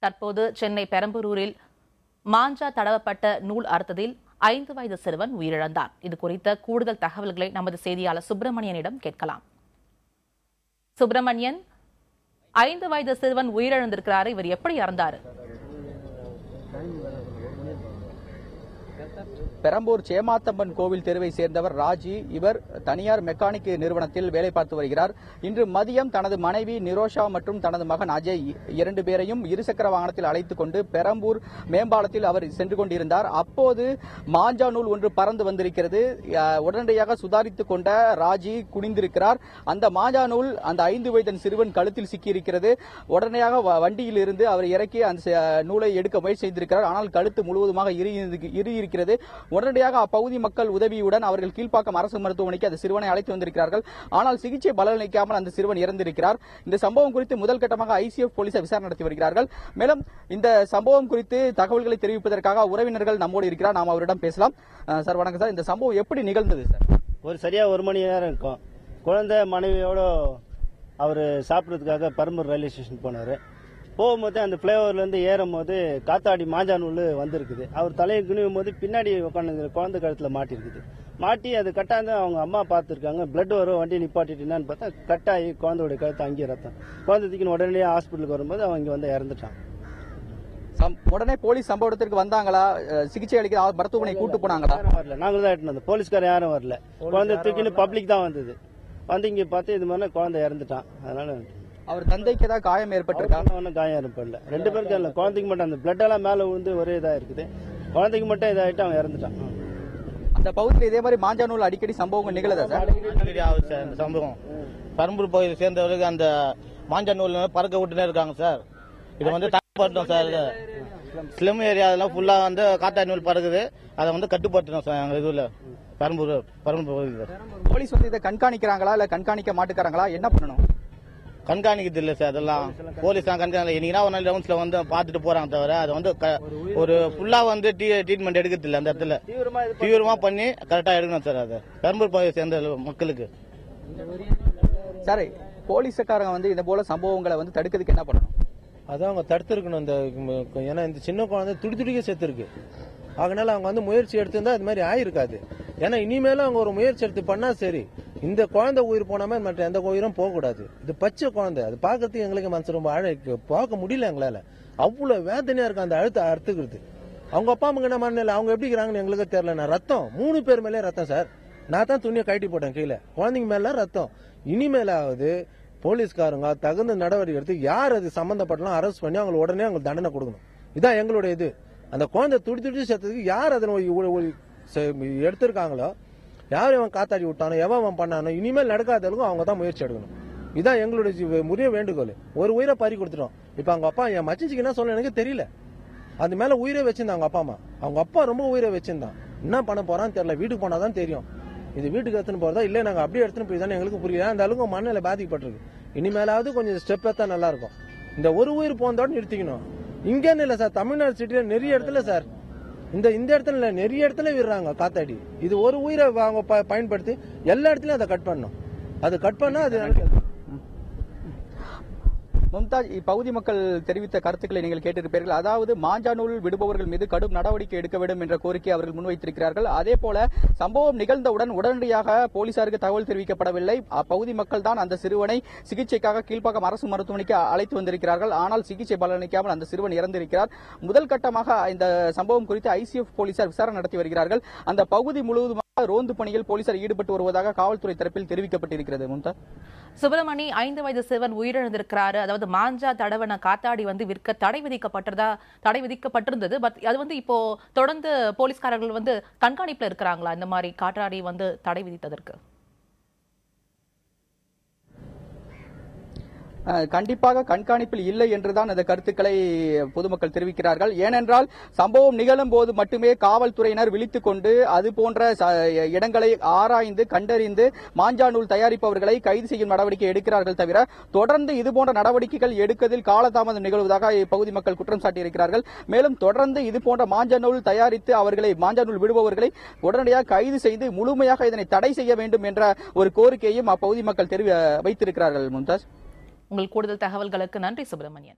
தற்போது சென்னை பெரம்பலூரில் மாஞ்சா தடவப்பட்ட நூல் அறுத்ததில் 5 வயது சிறுவன் உயிரிழந்தார். இது குறித்த கூடுதல் தகவல்களை நமது செய்தியாளர் சுப்பிரமணியனிடம் கேட்கலாம். சுப்பிரமணியன், 5 வயது சிறுவன் உயிரிழந்திருக்கிறார். இவர் எப்படி இறந்தார்? பெரம்பூர் சேமாத்தம்மன் கோவில் தெருவை சேர்ந்தவர் ராஜி. இவர் தனியார் மெக்கானிக் நிறுவனத்தில் வேலை பார்த்து வருகிறார். இன்று மதியம் தனது மனைவி நிரோஷா மற்றும் தனது மகன் அஜய் 2 பேரையும் இருசக்கர வாகனத்தில் அழைத்துக் கொண்டு பெரம்பூர் மேம்பாலத்தில் அவர் சென்று கொண்டிருந்தார். அப்போது மாஞ்சா நூல் ஒன்று பறந்து வந்திருக்கிறது. உடனடியாக சுதாரித்துக் கொண்ட ராஜி குனிந்திருக்கிறார். அந்த மாஞ்சா நூல் அந்த 5 வயது சிறுவன் கழுத்தில் சிக்கியிருக்கிறது. உடனடியாக வண்டியில் இருந்து அவர் இறக்கி அந்த நூலை எடுக்க முயற்சி செய்திருக்கிறார். ஆனால் கழுத்து முழுவதுமாக இறுகியிருக்கிறது. உடனடியாக அப்பகுதி மக்கள் உதவியுடன் அவர்கள் கீழ்ப்பாக்கம் அரசு மருத்துவமனைக்கு அந்த சிறுவனை அழைத்து வந்திருக்கிறார்கள். ஆனால் சிகிச்சை பலனளிக்காமல் அந்த சிறுவன் இறந்திருக்கிறார். இந்த சம்பவம் குறித்து முதல் கட்டமாக ஐசிஎஃப் போலீசார் விசாரணை நடத்தி வருகிறார்கள். மேலும் இந்த சம்பவம் குறித்து தகவல்களை தெரிவிப்பதற்காக உறவினர்கள் நம்மோடு இருக்கிறார். நாம் அவரிடம் பேசலாம். சார் வணக்கம் சார். இந்த சம்பவம் எப்படி நிகழ்ந்தது சார்? சரியா 1 மணி நேரம் இருக்கும். குழந்தை மனைவியோட அவர் சாப்பிட்றதுக்காக பெரம்பூர் ரயில்வே ஸ்டேஷன் போனார். போகும்போது அந்த பிளேஓவர்ல இருந்து ஏறும் போது காத்தாடி மாஞ்சா நூல் வந்திருக்குது. அவர் தலையை குனியும் போது பின்னாடி உட்காந்து குழந்தை கழுத்துல மாட்டிருக்குது. மாட்டி அது கட்டாந்து அவங்க அம்மா பார்த்துருக்காங்க. பிளட் வரும், வண்டி நிப்பாட்டிட்டுன்னு பார்த்தா கட்டாயி குழந்தையோட கழுத்து அங்கேயே ரத்தம். குழந்தை தூக்கின்னு உடனடியாக ஹாஸ்பிட்டலுக்கு வரும்போது அவங்க இங்க வந்து இறந்துட்டான். உடனே போலீஸ் சம்பவ இடத்திற்கு வந்தாங்களா? சிகிச்சை அளிக்க மருத்துவமனை கூட்டு போனாங்களா? வரல, நாங்களும் தான் எடுத்து வந்தோம். போலீஸ்கார யாரும் வரல. குழந்தை தூக்கின்னு பப்ளிக் தான் வந்தது. வந்து இங்க பார்த்து இது மாதிரி குழந்தை இறந்துட்டான். அதனால அவர் தந்தைக்கு ஏதாவது காயம் ஏற்பட்டிருக்கா? ஒன்றும் காயம் ஏற்படல. 2 பேருக்கு இல்லை, குழந்தைக்கு மட்டும் அந்த பிளட் எல்லாம் மேல விழுந்து ஒரே இதா இருக்குது. குழந்தைக்கு மட்டும் இதாயிட்டு அவன் இறந்துட்டான். அந்த பகுதியில் இதே மாதிரி மாஞ்சா நூல் அடிக்கடி சம்பவங்கள் நிகழதா சார்? இந்த சம்பவம் பெரம்பூர் பகுதியை சேர்ந்தவருக்கு அந்த மாஞ்சா நூல் பறக்க விட்டுனே இருக்காங்க சார். இது வந்து தடுப்பட்டோம் சார். ஸ்லிம் ஏரியா அதெல்லாம் ஃபுல்லா வந்து காத்தாடி நூல் பறக்குது. அதை வந்து கட்டுப்படுத்தணும் சார். எங்க இதுல பெரம்பூர் பகுதியில் போலீஸ் வந்து இதை கண்காணிக்கிறாங்களா இல்ல கண்காணிக்க மாட்டுக்கிறாங்களா? என்ன பண்ணணும்? கண்காணிக்கிறது இல்ல சார். அதெல்லாம் போலீஸ் தான் கண்காணிக்கல. இன்னைக்கு ஒரு நாள் ரவுண்ட்ஸ்ல வந்து பாத்துட்டு போறாங்க தவிர அதை வந்து ஒரு ஃபுல்லா வந்து ட்ரீட்மெண்ட் எடுக்கிறது இல்ல. அந்த இடத்துல தீவிரமா பண்ணி கரெக்டா எடுக்கணும் சார். அதை பெரம்பூர் பகுதியை சேர்ந்த மக்களுக்கு சார், போலீஸ்காரங்க வந்து இந்த போல சம்பவங்களை வந்து தடுக்கிறதுக்கு என்ன பண்ணணும்? அதான் அவங்க தடுத்திருக்கணும். ஏன்னா இந்த சின்ன குழந்தை துடிக்க செத்து இருக்கு. அதனால அவங்க வந்து முயற்சி எடுத்திருந்தா இது மாதிரி ஆயிருக்காது. ஏன்னா இனிமேலும் அவங்க ஒரு முயற்சி எடுத்து பண்ணா சரி. இந்த குழந்தை உயிர் போனாம மற்ற எந்த உயிரும் போகக்கூடாது. இது பச்சை குழந்தை. அது பாக்கிறதுக்கு எங்களுக்கு மனசு ரொம்ப பார்க்க முடியல. எங்களால அவ்வளவு வேதனையா இருக்கு அந்த அழுத்த அறுத்துக்கிறது. அவங்க அப்பா அம்மா என்ன மனநிலை, அவங்க எப்படி இருக்கிறாங்கன்னு எங்களுக்கு தெரியல. ரத்தம் 3 பேர் மேலே ரத்தம் சார். நான் தான் துணியை கட்டி போட்டேன் கீழே. குழந்தைங்க மேல ரத்தம். இனிமேலாவது போலீஸ்காரங்க தகுந்த நடவடிக்கை எடுத்து யார் அது சம்பந்தப்பட்டலாம் அரெஸ்ட் பண்ணி அவங்களுக்கு உடனே அவங்களுக்கு தண்டனை கொடுக்கணும். இதான் எங்களுடைய இது. அந்த குழந்தை துடி செத்ததுக்கு யார் அதனை எடுத்திருக்காங்களோ, யார் இவன் காத்தாடி விட்டானோ, எவன் பண்ணானோ, இனிமேல் நடக்காதவங்களுக்கும் அவங்க தான் முயற்சி எடுக்கணும். இதான் எங்களுடைய முறைய வேண்டுகோள். ஒரு உயிரை பறி கொடுத்துட்டோம். இப்ப அவங்க அப்பா என் மச்சிக்கு என்ன சொல்ல எனக்கு தெரியல. அது மேல உயிரை வச்சிருந்தாங்க அவங்க அப்பா அம்மா. அவங்க அப்பா ரொம்ப உயிரை வச்சிருந்தான். என்ன பண்ண போறான்னு தெரியல. வீட்டுக்கு போனாதான் தெரியும். இது வீட்டுக்கு எடுத்துன்னு போறதா இல்ல நாங்க அப்படியே எடுத்துன்னு போய் தானே எங்களுக்கு புரியல. அந்த அளவுக்கு மனநிலை பாதிக்கப்பட்டிருக்கு. இனிமேலாவது கொஞ்சம் ஸ்டெப் எடுத்தா நல்லா இருக்கும். இந்த ஒரு உயிர் போனதோட நிறுத்திக்கணும். இங்கன்னு இல்ல சார், தமிழ்நாடு சிட்டில நிறைய இடத்துல சார், இந்த இடத்துல இல்ல நிறைய இடத்துல விடுறாங்க காத்தாடி. இது ஒரு உயிரை அவங்க பயன்படுத்தி எல்லா இடத்துலயும் அதை கட் பண்ணணும். அது கட் பண்ணா அது மும்தாஜ், இப்பகுதி மக்கள் தெரிவித்த கருத்துக்களை நீங்கள் கேட்டிருப்பீர்கள். அதாவது மாஞ்சா நூல் விடுபவர்கள் மீது கடும் நடவடிக்கை எடுக்க வேண்டும் என்ற கோரிக்கை அவர்கள் முன்வைத்திருக்கிறார்கள். அதே போல சம்பவம் நிகழ்ந்தவுடன் உடனடியாக போலீசாருக்கு தகவல் தெரிவிக்கப்படவில்லை. அப்பகுதி மக்கள் தான் அந்த சிறுவனை சிகிச்சைக்காக கீழ்ப்பாக்கம் அரசு மருத்துவமனைக்கு அழைத்து வந்திருக்கிறார்கள். ஆனால் சிகிச்சை பலனளிக்காமல் அந்த சிறுவன் இறந்திருக்கிறார். முதல் கட்டமாக இந்த சம்பவம் குறித்து ஐசிஎஃப் போலீசார் விசாரணை நடத்தி வருகிறார்கள். அந்த பகுதி முழுவதுமாக ரோந்து பணியில் போலீசார் ஈடுபட்டு வருவதாக காவல்துறை தரப்பில் தெரிவிக்கப்பட்டிருக்கிறது. மும்தாஜ், சுப்பிரமணி, 5 வயது சிறுவன் உயிரிழந்திருக்கிறாரு. அதாவது மாஞ்சா தடவன காத்தாடி வந்து விற்க தடை விதிக்கப்பட்டிருந்தது. பட் அது வந்து இப்போ தொடர்ந்து போலீஸ்காரர்கள் வந்து கண்காணிப்புல இருக்கிறாங்களா இந்த மாதிரி காத்தாடி வந்து தடை விதித்ததற்கு? கண்டிப்பாக கண்காணிப்பில் இல்லை என்றுதான் அந்த கருத்துக்களை பொதுமக்கள் தெரிவிக்கிறார்கள். ஏனென்றால் சம்பவம் நிகழும் போது மட்டுமே காவல்துறையினர் விழித்துக் கொண்டு அது போன்ற இடங்களை ஆராய்ந்து கண்டறிந்து மாஞ்சா நூல் தயாரிப்பவர்களை கைது செய்யும் நடவடிக்கை எடுக்கிறார்கள். தவிர தொடர்ந்து இதுபோன்ற நடவடிக்கைகள் எடுப்பதில் காலதாமதம் நிகழ்வதாக இப்பகுதி மக்கள் குற்றம் சாட்டியிருக்கிறார்கள். மேலும் தொடர்ந்து இதுபோன்ற மாஞ்சா நூல் தயாரித்து மாஞ்சா நூல் விடுபவர்களை உடனடியாக கைது செய்து முழுமையாக இதனை தடை செய்ய வேண்டும் என்ற ஒரு கோரிக்கையும் அப்பகுதி மக்கள் வைத்திருக்கிறார்கள். மும்தாஜ், உங்கள் கூடுதல் தகவல்களுக்கு நன்றி சுப்பிரமணியன்.